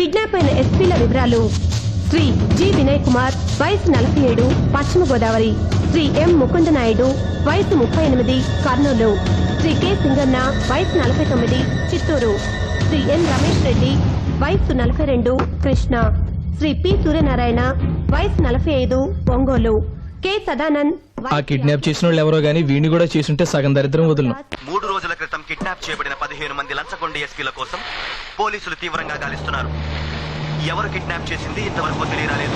Kidnap అయిన ఎస్పీల వివరాలు: Shri G Vinay Kumar, వయసు 47, పశ్చిమ గోదావరి. శ్రీ ఎం ముకుంద నాయుడు, వయసు 38, కర్నూలు. శ్రీ కె సింగన్న, వయసు 49, చిత్తూరు. శ్రీ ఎన్ రమేష్ రెడ్డి, వయసు 42, కృష్ణ. శ్రీ పి సూర్యనారాయణ, వయసు 45, ఒంగోలు. కె సదానంద్. ఆ కిడ్నాప్ చేసిన వాళ్ళు ఎవరో గానీ వీడిని కూడా చేసుంటే సగం దరిద్రం వదులు. 3 రోజుల క్రితం కిడ్నాప్ చేయబడిన 15 మంది లంచగొండ ఎస్పీల కోసం పోలీసులు తీవ్రంగా గాలిస్తున్నారు. ఎవరు కిడ్నాప్ చేసింది ఇంతవరకు తెలియరాలేదు.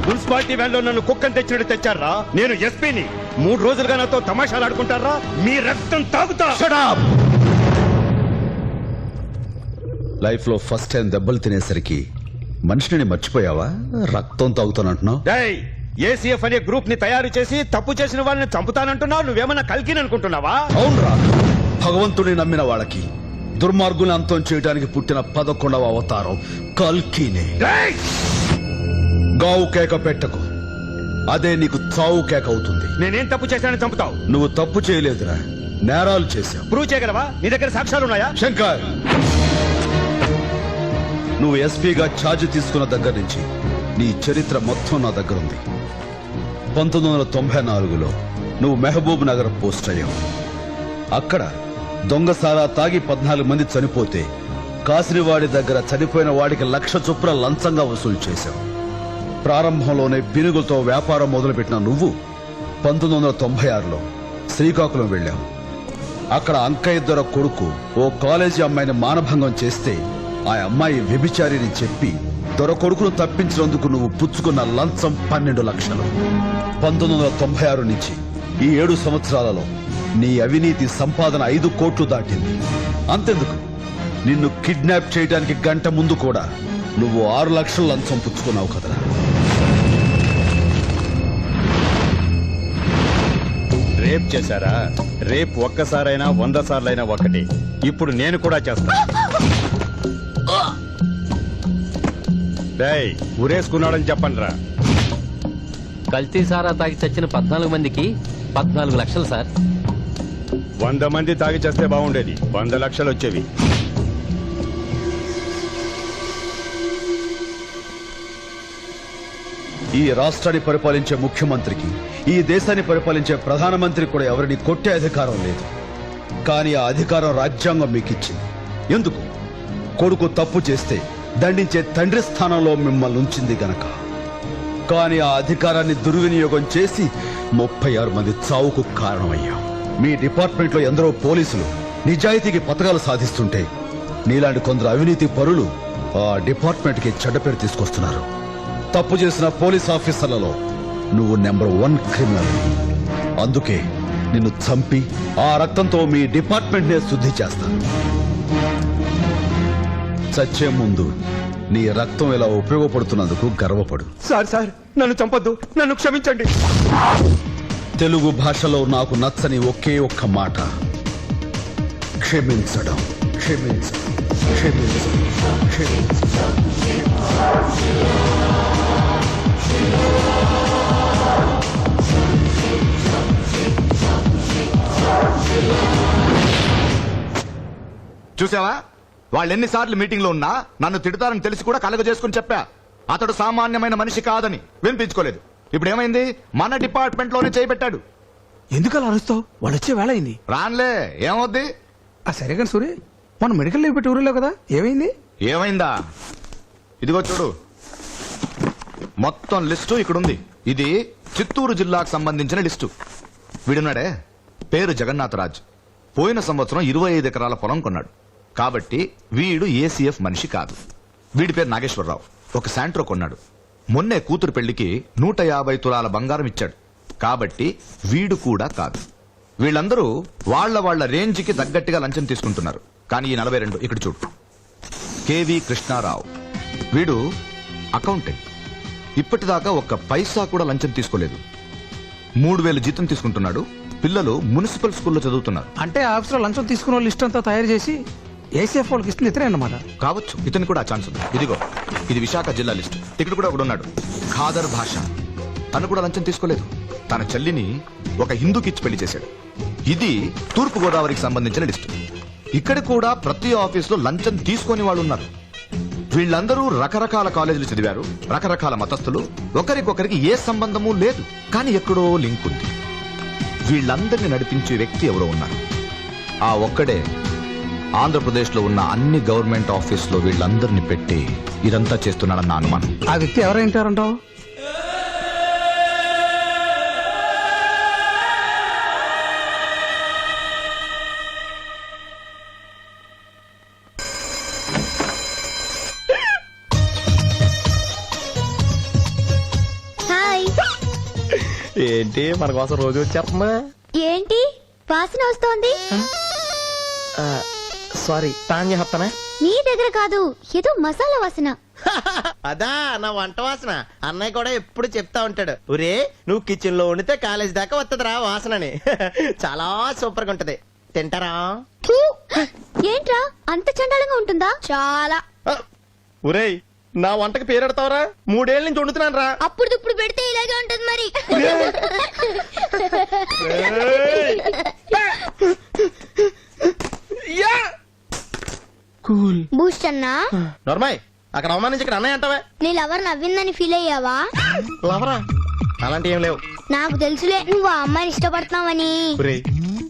మున్సిపాలిటీ వ్యాన్లో నన్ను కుక్కని తెచ్చినట్టు తెచ్చారా? నేను ఎస్పీని. 3 రోజులుగా నాతో తమాషాలు ఆడుకుంటారా? మీ రక్తం తాగుతా. లైఫ్ లో ఫస్ట్ టైం దెబ్బలు తినేసరికి మనిషిని మర్చిపోయావా? రక్తం తాగుతానంటున్నావు. ఏసీఎఫ్ అనే గ్రూప్ ని తయారు చేసి తప్పు చేసిన వాళ్ళని చంపుతానంటున్నావు. నువ్వేమన్నా కల్కిని అనుకుంటున్నావా? అవునరా, భగవంతుని నమ్మిన వాళ్ళకి దుర్మార్గుని అంతం చేయడానికి పుట్టిన 11వ అవతారం కల్కినే. గావు కేక పెట్టకు, అదే నీకు చావు కేక అవుతుంది. నేనేం తప్పు చేశానని చంపుతావు? నువ్వు తప్పు చేయలేదురా, నేరాలు చేశావు. ప్రూవ్ చేయగలవా? నీ దగ్గర సాక్ష్యాలున్నాయా? శంకర్, నువ్వు ఎస్పీగా ఛార్జ్ తీసుకున్న దగ్గర నుంచి నీ చరిత్ర మొత్తం నా దగ్గర ఉంది. 1994లో నువ్వు మహబూబ్ నగర్ పోస్ట్ అయ్యావు. అక్కడ దొంగసారా తాగి 14 మంది చనిపోతే కాసిరివాడి దగ్గర చనిపోయిన వాడికి 1,00,000 చొప్పున లంచంగా వసూలు చేశావు. ప్రారంభంలోనే పినుగులతో వ్యాపారం మొదలుపెట్టిన నువ్వు 1996లో శ్రీకాకుళం వెళ్ళావు. అక్కడ అంకయ్య దొర కొడుకు ఓ కాలేజీ అమ్మాయిని మానభంగం చేస్తే ఆ అమ్మాయి వ్యభిచారిని చెప్పి దొర కొడుకును తప్పించినందుకు నువ్వు పుచ్చుకున్న లంచం 12 లక్షలు. 1996 నుంచి ఈ 7 సంవత్సరాలలో నీ అవినీతి సంపాదన 5 కోట్లు దాటింది. అంతెందుకు, నిన్ను కిడ్నాప్ చేయడానికి గంట ముందు కూడా నువ్వు 6 లక్షల లంచం పుచ్చుకున్నావు కదరా. రేప్ చేశారా? రేప్ ఒక్కసారైనా 100 సార్లైనా ఒకటి. ఇప్పుడు నేను కూడా చేస్తా. ఉరేసుకున్నాడని చెప్పండి రా. కల్తీ సారా తాగి చచ్చిన 14 మందికి 14 లక్షలు సార్. 100 మంది తాగి చేస్తే బాగుండేది. 100 లక్షలు వచ్చేవి. ఈ రాష్ట్రాన్ని పరిపాలించే ముఖ్యమంత్రికి, ఈ దేశాన్ని పరిపాలించే ప్రధానమంత్రి కూడా ఎవరిని కొట్టే అధికారం లేదు. కానీ ఆ అధికారం రాజ్యాంగం మీకు ఇచ్చింది. ఎందుకు? కొడుకు తప్పు చేస్తే దండించే తండ్రి స్థానంలో మిమ్మల్ని ఉంచింది గనక. కానీ ఆ అధికారాన్ని దుర్వినియోగం చేసి 36 మంది చావుకు కారణమయ్యాం. మీ డిపార్ట్మెంట్లో ఎందరో పోలీసులు నిజాయితీకి పతకాలు సాధిస్తుంటే నీలాంటి కొందరు అవినీతి పరులు ఆ డిపార్ట్మెంట్కి చెడ్డ పేరు తీసుకొస్తున్నారు. తప్పు చేసిన పోలీస్ ఆఫీసర్లలో నువ్వు నెంబర్ 1 క్రిమినల్. అందుకే నిన్ను చంపి ఆ రక్తంతో మీ డిపార్ట్మెంట్ నే శుద్ధి చేస్తాను. చచ్చే ముందు నీ రక్తం ఇలా ఉపయోగపడుతున్నందుకు గర్వపడు. సార్ నన్ను చంపొద్దు, నన్ను క్షమించండి. తెలుగు భాషలో నాకు నచ్చని ఒకే ఒక్క మాట క్షమించడం. క్షమించడం, క్షమించడం, క్షమించడం. చూసావా, వాళ్ళు ఎన్నిసార్లు మీటింగ్ లో ఉన్నా నన్ను తిడతారని తెలిసి కూడా కలగ చేసుకుని చెప్పా. అతడు సామాన్యమైన మనిషి కాదని వినిపించుకోలేదు. ఇప్పుడు ఏమైంది? మన డిపార్ట్మెంట్ లోనే చేయబెట్టాడు. ఎందుకు అలా అరుస్తావు? వాడు వచ్చే వేళ అయింది. రాన్లే, ఏమవుద్ది? సరే కానీ సూర్య, మనం మెడికల్ లీవ్ పెట్టి ఊరిలో కదా, ఏమైంది? ఏమైందా? ఇదిగో చూడు, మొత్తం లిస్టు ఇక్కడుంది. ఇది చిత్తూరు జిల్లాకు సంబంధించిన లిస్టు. వీడున్నాడే, పేరు జగన్నాథరాజ్. పోయిన సంవత్సరం 25 ఎకరాల పొలం కొన్నాడు. కాబట్టి వీడు ఏసీఎఫ్ మనిషి కాదు. వీడి పేరు నాగేశ్వరరావు. ఒక శాంట్రో కొన్నాడు. మొన్నే కూతురు పెళ్లికి 150 తులాల బంగారం ఇచ్చాడు. కాబట్టి వీడు కూడా కాదు. వీళ్ళందరూ వాళ్ళ రేంజ్కి తగ్గట్టుగా లంచం తీసుకుంటున్నారు. కానీ ఈ 42 ఇక్కడ చూడు, కేవి కృష్ణారావు. వీడు అకౌంటెంట్. ఇప్పటిదాకా ఒక్క పైసా కూడా లంచం తీసుకోలేదు. 3,000 జీతం తీసుకుంటున్నాడు. పిల్లలు మున్సిపల్ స్కూల్లో చదువుతున్నారు. అంటే ఆఫీసులో లంచం తీసుకున్న వాళ్ళు లిస్ట్ అంతా తయారు చేసి ఏసీఎఫ్ వాళ్ళకి ఇస్తుంది ఇతరే అన్నమాట. కావచ్చు, ఇతను కూడా ఛాన్స్ ఉంది. ఇదిగో, ఇది విశాఖ జిల్లా లిస్ట్. ఇక్కడ కూడా ఒకడు ఉన్నాడు, ఖాదర్ భాష. తను కూడా లంచం తీసుకోలేదు. తన చెల్లిని ఒక హిందూకి ఇచ్చి పెళ్లి చేశాడు. ఇది తూర్పు గోదావరికి సంబంధించిన లిస్ట్. ఇక్కడ కూడా ప్రతి ఆఫీసులో లంచం తీసుకొని వాళ్ళు ఉన్నారు. వీళ్ళందరూ రకరకాల కాలేజీలు చదివారు, రకరకాల మతస్థులు. ఒకరికొకరికి ఏ సంబంధము లేదు, కానీ ఎక్కడో లింక్ ఉంది. వీళ్ళందరినీ నడిపించే వ్యక్తి ఎవరో ఉన్నారు. ఆ ఒక్కడే ఆంధ్రప్రదేశ్ లో ఉన్న అన్ని గవర్నమెంట్ ఆఫీసులో వీళ్ళందరినీ పెట్టి ఇదంతా చేస్తున్నాడన్న అనుమానం. ఆ వ్యక్తి ఎవరైంటారంటావు? హాయ్. ఏంటి మన కోసం రోజు వచ్చేస్తున్నా? ఏంటి వాసన వస్తోంది? సారీ, తాన్ చేస్తానా? మీ దగ్గర కాదు, ఏదో మసాలా వాసన. అదా నా వంట వాసన. అన్నయ్య కూడా ఎప్పుడు చెప్తా ఉంటాడు, ఒరే నువ్వు కిచెన్ లో వండితే కాలేజ్ దాకా వస్తుందిరా వాసనని. చాలా సూపర్ గా ఉంటది, తింటారా? ఫూ! ఏంట్రా అంత చండాలంగా ఉంటుందా? చాలా. ఒరేయ్ నా వంటకి పేరెడతావరా? 3 ఏళ్ళ నుంచి వండుతున్నాను రా. అప్పుడు ఇప్పుడు పెడితే ఇలాగే ఉంటది మరి. బూస్ట్ అన్నా. నోర్మాయ్, అక్కడ అవమానించి ఇక్కడ అన్నయ్య అంటావే. నీ లవర్ నవ్విందని ఫీల్ అయ్యావా? లవరా? అలాంటి ఏం లేవు. నాకు తెలుసులే నువ్వు ఆ అమ్మాయిని ఇష్టపడుతున్నావని. ఒరేయ్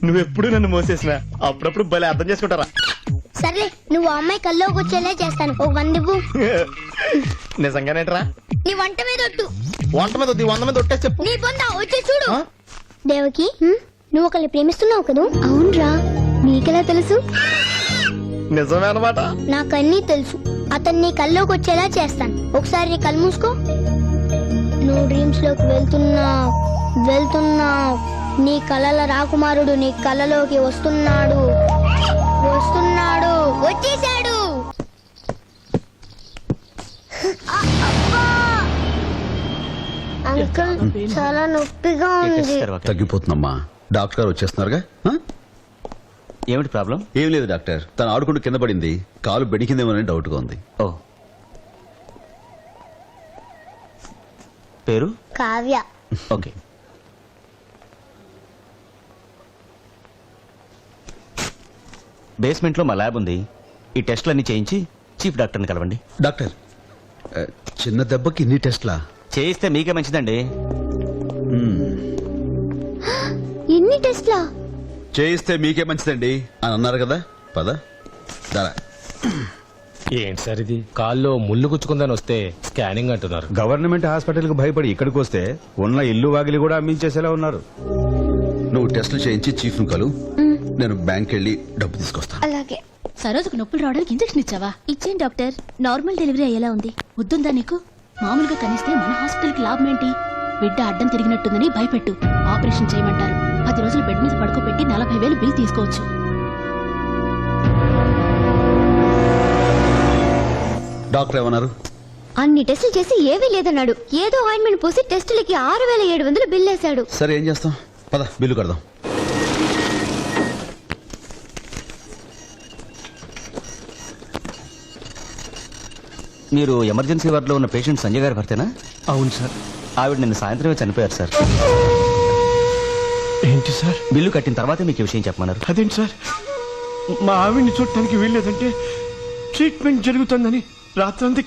నువ్వెప్పుడు నన్ను మోసేసిన, అప్పుడప్పుడు భలే అర్థం చేసుకుంటారా. సర్లే, నువ్వు ఆ అమ్మాయి కల్లోకి వచ్చేలా చేస్తాను. ఒక 100 ఇవ్వు. నిజంగానేట్రా? నీ వంట మీద ఒట్టు. వంట మీద వద్దు, 100 మీద ఒట్టేసి చెప్పు. నీ పొందా వచ్చే చూడు. దేవకి, నువ్వు ఒకరిని ప్రేమిస్తున్నావు కదూ? అవునరా. నీకెలా తెలుసు? నిజమే అన్నమాట. నాకన్నీ తెలుసు. అతన్ని కల్లోకి వచ్చేలా చేస్తాను. ఒకసారి నీ కళ్ళు మూసుకో. నువ్వు డ్రీమ్స్ లోకి వెళ్తున్నావు. నీ కలల రాకుమారుడు నీ కలలోకి వస్తున్నాడు. వచ్చేసాడు. అంకుల్ చాలా నొప్పిగా ఉంది. తగ్గిపోతుందమ్మా. డాక్టర్ గారు వచ్చేస్తున్నారుగా. ఆ? ఏమిటి ప్రాబ్లం? ఏం లేదు డాక్టర్, తను ఆడుకుంటూ కింద పడింది, కాలు బెడికిందేమోనని డౌట్ గా ఉంది. ఓ, పేరు? కావ్య. ఓకే. బేస్మెంట్ లో మా ల్యాబ్ ఉంది. ఈ టెస్ట్లన్నీ చేయించి చీఫ్ డాక్టర్ని కలవండి. డాక్టర్, చిన్న దెబ్బకి ఇన్ని టెస్ట్లా? చేయిస్తే మీకే మంచిదండి. ఎన్ని టెస్ట్లా? చేయిస్తే మీకే మంచిదండి అని అన్నారు కదా. పద దారా. ఏంటి సార్ ఇది? కాల్లో ముళ్ళు గుచ్చుకుందని వస్తే స్కానింగ్ అంటున్నారు. గవర్నమెంట్ హాస్పిటల్ కు భయపడి ఇక్కడికి వస్తే ఉన్న ఇల్లు వాకిలి కూడా అమ్మించేసేలా ఉన్నారు. నువ్వు టెస్టులు చేయించి చీఫ్ ను కలు, నేను బ్యాంక్ వెళ్ళి డబ్బు తీసుకొస్తా. అలాగే. సరోజుకు నొప్పులు రావడానికి ఇంజెక్షన్ ఇచ్చావా? ఇచ్చేం డాక్టర్. నార్మల్ డెలివరీ అయ్యేలా ఉంది. వద్దుందా నీకు? మామూలుగా కనిస్తే మన హాస్పిటల్ కి లాభం ఏంటి? బిడ్డ అడ్డం తిరిగినట్టుందని భయపెట్టు. ఆపరేషన్ చేయమంటారు. 10 రోజులు బెడ్ మీద పడుకోబెట్టి 40,000 బిల్ తీసుకోవచ్చు. డాక్టర్ ఏమన్నారు? అన్ని టెస్టులు చేసి ఏమీ లేదన్నాడు. ఏదో ఆయింట్మెంట్ పోసి టెస్టులకి 6,700 బిల్ వేశాడు. సరే ఏం చేస్తాం, పద బిల్లు కడదాం. మీరు ఎమర్జెన్సీ వార్డులో ఉన్న పేషెంట్ సంజయ్ గారి భర్తేనా? అవును సార్. ఆవిడ నిన్న సాయంత్రమే చనిపోయారు సార్. ఏంటి సార్? బిల్లు కట్టిన తర్వాతే మీకు ఈ విషయం చెప్పమన్నారు. అదేంటి సార్, మా ఆవిడ్ని చూడటానికి వీల్లేదంటే ట్రీట్మెంట్ జరుగుతుందని రాత్రంతా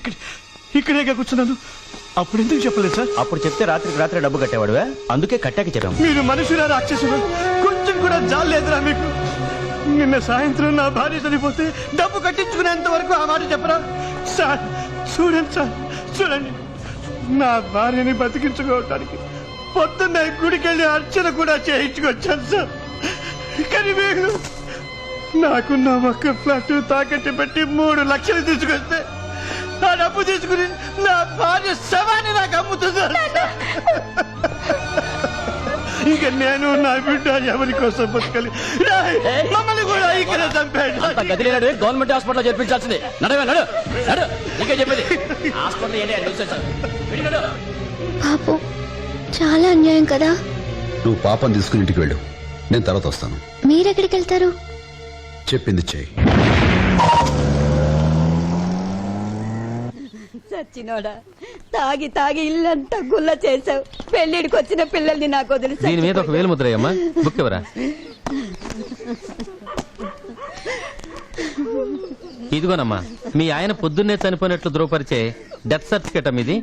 ఇక్కడే కూర్చున్నాను. అప్పుడు ఎందుకు చెప్పలేదు సార్? అప్పుడు చెప్తే రాత్రికి రాత్రి డబ్బు కట్టేవాడువా? అందుకే కట్టాక చెప్పాం. మీరు మనుషులా రాక్షసులు? కొంచెం కూడా జాలేదురా మీకు? నిన్న సాయంత్రం నా భార్య చనిపోతే డబ్బు కట్టించుకునేంత వరకు ఆ మాట చెప్పరా సార్? చూడండి, నా భార్యని బతికించుకోవటానికి పొద్దున్న గుడికెళ్ళి అర్చన కూడా చేయించుకొచ్చాను సార్. కానీ మీరు నాకున్న ఒక్క ఫ్లాట్ తాకట్టు పెట్టి 3 లక్షలు తీసుకొస్తే ఆ డబ్బు తీసుకుని నా భార్య శవాన్ని నాకు అమ్ముతున్నారు. ఇంకా నేను నా బిడ్డ ఎవరి కోసం బతకాలి? మమ్మల్ని కూడా ఇక్కడ చంపాడు గది లేనాడు గవర్నమెంట్ హాస్పిటల్ చేర్పించాల్సింది. నడవే నడు నడు, నీకే చెప్పేది. హాస్పిటల్ ఏంటి అని చూసేసాను. పాపం చాలా అన్యాయం కదా. నువ్వు పాపం తీసుకుని ఇంటికి వెళ్ళు, నేను తర్వాత వస్తాను. మీరెక్కడికి వెళ్తారు? చెప్పింది చెయ్యి. చచ్చినోడా, తాగి తాగి ఇల్లంతా గుల్ల చేసావు. పెళ్లిడికి వచ్చిన పిల్లల్ని నాకు వదిలి దీని మీద ఒక వేలు ముద్రయ్యమ్మా, బుక్ ఎవరా? ఇదిగోనమ్మా, మీ ఆయన పొద్దున్నే చనిపోయినట్లు ధృవపరిచే డెత్ సర్టిఫికేట్ అమ్మ ఇది.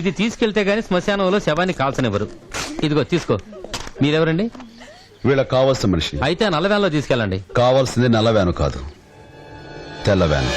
ఇది తీసుకెళ్తే గానీ శ్మశానంలో శవాన్ని కాల్చనివ్వరు. ఇదిగో తీసుకో. మీరెవరండి? వీళ్ళకి కావాల్సిన మనిషి. అయితే ఆ నల్ల వ్యాన్లో తీసుకెళ్ళండి. కావాల్సింది నల్ల వ్యాను కాదు, తెల్ల వ్యాను.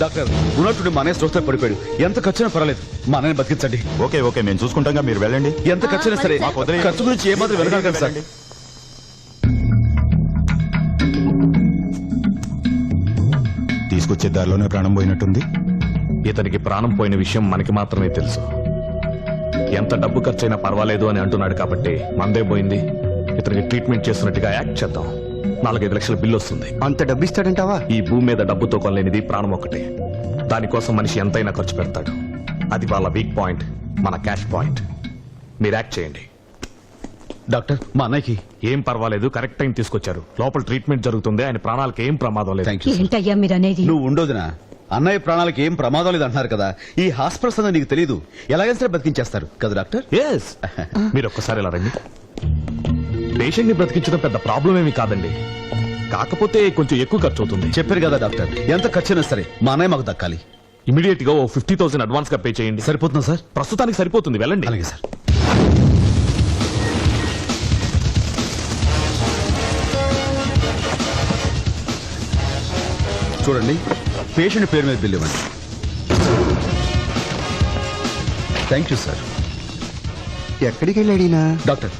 డాక్టర్, ఉన్నట్టుండి మా అన్నయ్య స్ట్రోక్ తో పడిపోయాడు. ఎంత ఖర్చునా పర్వాలేదు, మా అన్నయ్యని బతికించండి. ఓకే ఓకే, మేము చూసుకుంటాం, మీరు వెళ్ళండి. ఎంత ఖర్చునా సరే, ఖర్చు గురించి ఏమాత్రం వెనకాడకండి సార్. తీసుకొచ్చే దారిలోనే ప్రాణం పోయినట్టుంది. ఇతనికి ప్రాణం పోయిన విషయం మనకి మాత్రమే తెలుసు. ఎంత డబ్బు ఖర్చైనా పర్వాలేదు అని అంటున్నాడు కాబట్టి మందే పోయింది. ఇతనికి ట్రీట్మెంట్ చేస్తున్నట్టుగా యాక్ట్ చేద్దాం. 4-5 లక్షల బిల్లు వస్తుంది. అంత డబ్బు ఇస్తాడంటావా? ఈ భూమి మీద డబ్బుతో కొనలేనిది ప్రాణం ఒక్కటే. దానికోసం మనిషి ఎంతైనా ఖర్చు పెడతాడు. అది వాళ్ళ వీక్ పాయింట్, మన క్యాష్ పాయింట్. మీరు యాక్ట్ చేయండి. డాక్టర్, మా అన్నయ్యకి ఏం పర్వాలేదు, కరెక్ట్ టైం తీసుకొచ్చారు. లోపల ట్రీట్మెంట్ జరుగుతుంది, ఆయన ప్రాణాలకు ఏం ప్రమాదం లేదు. Thank you. ఏంటయ్యా మీరనేది? నువ్వు ఉండోదినా, అన్నయ్య ప్రాణాలకి ఏం ప్రమాదం లేదు అంటున్నారు కదా. ఈ హాస్పిటల్స్ అన్నది నీకు తెలియదు, ఎలాగైనా సరే బతికించేస్తారు కదా డాక్టర్. ఎస్, మీరు ఒక్కసారి ఇలా రండి. పేషెంట్ ని బ్రతికించడం పెద్ద ప్రాబ్లం ఏమీ కాదండి, కాకపోతే కొంచెం ఎక్కువ ఖర్చు అవుతుంది. చెప్పారు కదా డాక్టర్, ఎంత ఖర్చైనా సరే మా అన్నయ్య మాకు దక్కాలి. ఇమీడియట్ గా 50,000 అడ్వాన్స్ గా పే చేయండి. సరిపోతుందా సార్? ప్రస్తుతానికి సరిపోతుంది, వెళ్ళండి. అలాగే సార్. చూడండి, పేషెంట్ పేరు మీద బిల్ ఇవ్వండి. Thank you sir. ఎక్కడికి వెళ్ళాడినా? డాక్టర్,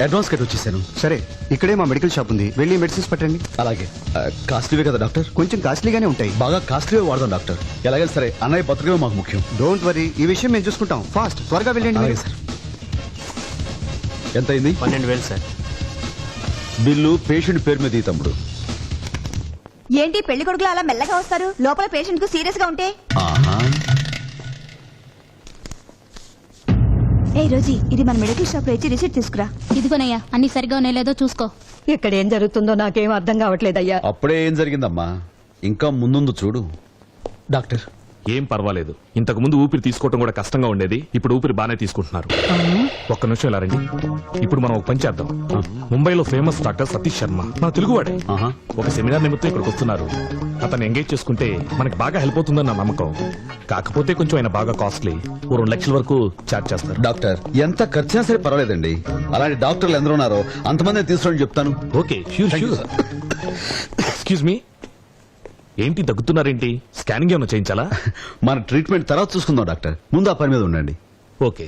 అడ్వాన్స్ కట్ వచ్చేసాను. సరే, ఇక్కడే మా మెడికల్ షాప్ ఉంది, వెళ్ళి మెడిసిన్స్ పట్టండి. అలాగే. కాస్ట్లీవే కదా డాక్టర్? కొంచెం కాస్ట్లీగానే ఉంటాయి. బాగా కాస్ట్లీవే వాడదాం డాక్టర్. ఎలాగైనా సరే అన్నయ్య బతకమే మాకు ముఖ్యం. డోంట్ వరీ, ఈ విషయం మేము చూసుకుంటాం. ఫాస్ట్, త్వరగా వెళ్ళండి. అలాగే సార్. ఎంత అయింది? 12,000 సార్. బిల్లు పేషెంట్ పేరు మీద ఈ తమ్ముడు. ఏంటి పెళ్లి కొడుకులు అలా మెల్లగా వస్తారు? లోపల పేషెంట్ కు సీరియస్ గా ఉంటే. ఆహా. ఏ రోజీ, ఇది మన మెడికల్ షాప్ లో ఇచ్చి రిసిప్ట్ తీసుకురా. ఇదిగోనయ్యా, అన్ని సరిగా ఉన్నాయో లేదో చూసుకో. ఇక్కడ ఏం జరుగుతుందో నాకేం అర్థం కావట్లేదయ్యా. అప్పుడే ఏం జరిగిందమ్మా, ఇంకా ముందు చూడు. డాక్టర్, ఏం పర్వాలేదు. ఇంతకు ముందు ఊపిరి తీసుకోవడం కూడా కష్టంగా ఉండేది, ఇప్పుడు ఊపిరి బాగానే తీసుకుంటున్నారు. ఒక్క నిమిషం ఇలా రండి. ఇప్పుడు మనం ఒక పని చేద్దాం. ముంబైలో ఫేమస్ డాక్టర్ సతీష్ శర్మ, మన తెలుగువాడే, ఆహా. ఒక సెమినార్ నిమిత్తం ఇక్కడికి వస్తున్నారు. అతను ఎంగేజ్ చేసుకుంటే మనకి బాగా హెల్ప్ అవుతుందని నా నమ్మకం. కాకపోతే కొంచెం ఆయన బాగా కాస్ట్లీ, 2 లక్షల వరకు ఛార్జ్ చేస్తారు. డాక్టర్, ఎంత ఖర్చైనా సరే పర్వాలేదండి. అలాంటి డాక్టర్లు ఎందరో ఉన్నారో అంతమంది తీసుకుని చెప్తాను. Okay, sure sure. Excuse me, ఏంటి దగ్గుతున్నారేంటి? స్కానింగ్ ఏమైనా చేయించాలా? మన ట్రీట్మెంట్ తర్వాత చూసుకుందాం డాక్టర్, ముందు ఆ పని మీద ఉండండి. ఓకే.